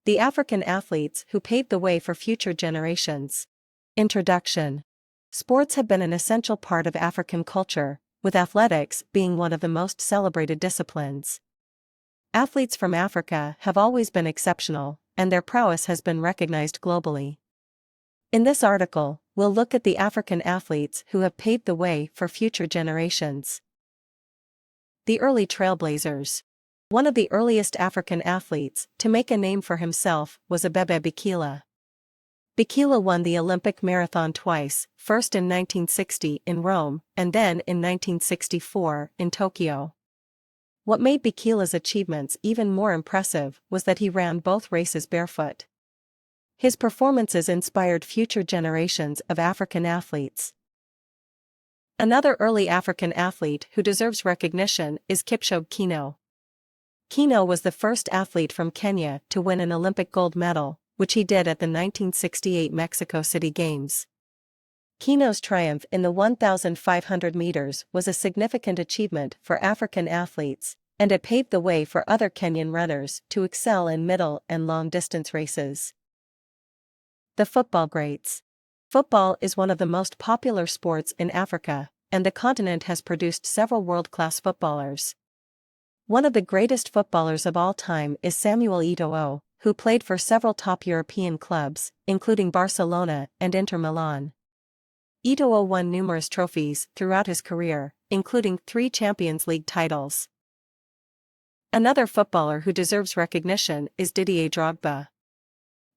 The African athletes who paved the way for future generations. Introduction. Sports have been an essential part of African culture, with athletics being one of the most celebrated disciplines. Athletes from Africa have always been exceptional, and their prowess has been recognized globally. In this article, we'll look at the African athletes who have paved the way for future generations. The early trailblazers. One of the earliest African athletes to make a name for himself was Abebe Bikila. Bikila won the Olympic marathon twice, first in 1960 in Rome, and then in 1964 in Tokyo. What made Bikila's achievements even more impressive was that he ran both races barefoot. His performances inspired future generations of African athletes. Another early African athlete who deserves recognition is Kipchoge Keino. Keino was the first athlete from Kenya to win an Olympic gold medal, which he did at the 1968 Mexico City Games. Keino's triumph in the 1,500 meters was a significant achievement for African athletes, and it paved the way for other Kenyan runners to excel in middle and long-distance races. The football greats. Football is one of the most popular sports in Africa, and the continent has produced several world-class footballers. One of the greatest footballers of all time is Samuel Eto'o, who played for several top European clubs, including Barcelona and Inter Milan. Eto'o won numerous trophies throughout his career, including 3 Champions League titles. Another footballer who deserves recognition is Didier Drogba.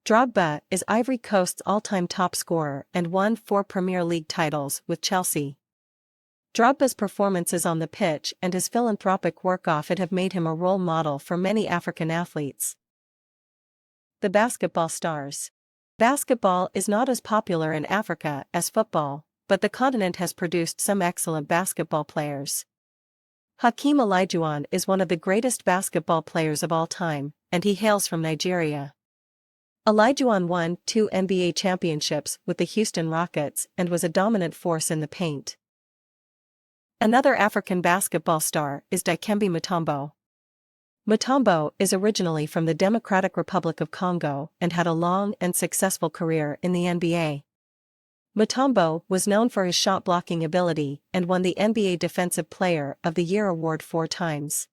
Drogba is Ivory Coast's all-time top scorer and won 4 Premier League titles with Chelsea. Drogba's performances on the pitch and his philanthropic work off it have made him a role model for many African athletes. The basketball stars. Basketball is not as popular in Africa as football, but the continent has produced some excellent basketball players. Hakeem Olajuwon is one of the greatest basketball players of all time, and he hails from Nigeria. Olajuwon won 2 NBA championships with the Houston Rockets and was a dominant force in the paint. Another African basketball star is Dikembe Mutombo. Mutombo is originally from the Democratic Republic of Congo and had a long and successful career in the NBA. Mutombo was known for his shot-blocking ability and won the NBA Defensive Player of the Year award 4 times.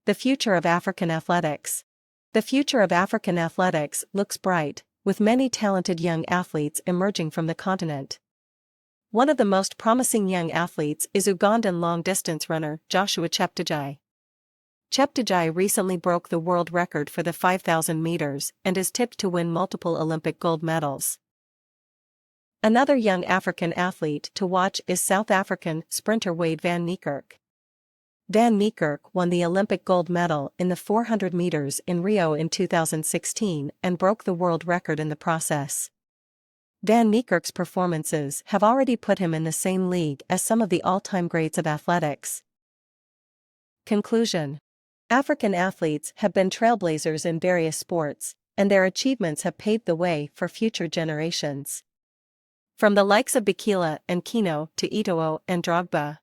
The future of African athletics. The future of African athletics looks bright, with many talented young athletes emerging from the continent. One of the most promising young athletes is Ugandan long-distance runner Joshua Cheptegei. Cheptegei recently broke the world record for the 5,000 meters and is tipped to win multiple Olympic gold medals. Another young African athlete to watch is South African sprinter Wayde van Niekerk. Van Niekerk won the Olympic gold medal in the 400 meters in Rio in 2016 and broke the world record in the process. Van Niekerk's performances have already put him in the same league as some of the all-time greats of athletics. Conclusion. African athletes have been trailblazers in various sports, and their achievements have paved the way for future generations. From the likes of Bikila and Keino to Eto'o and Drogba,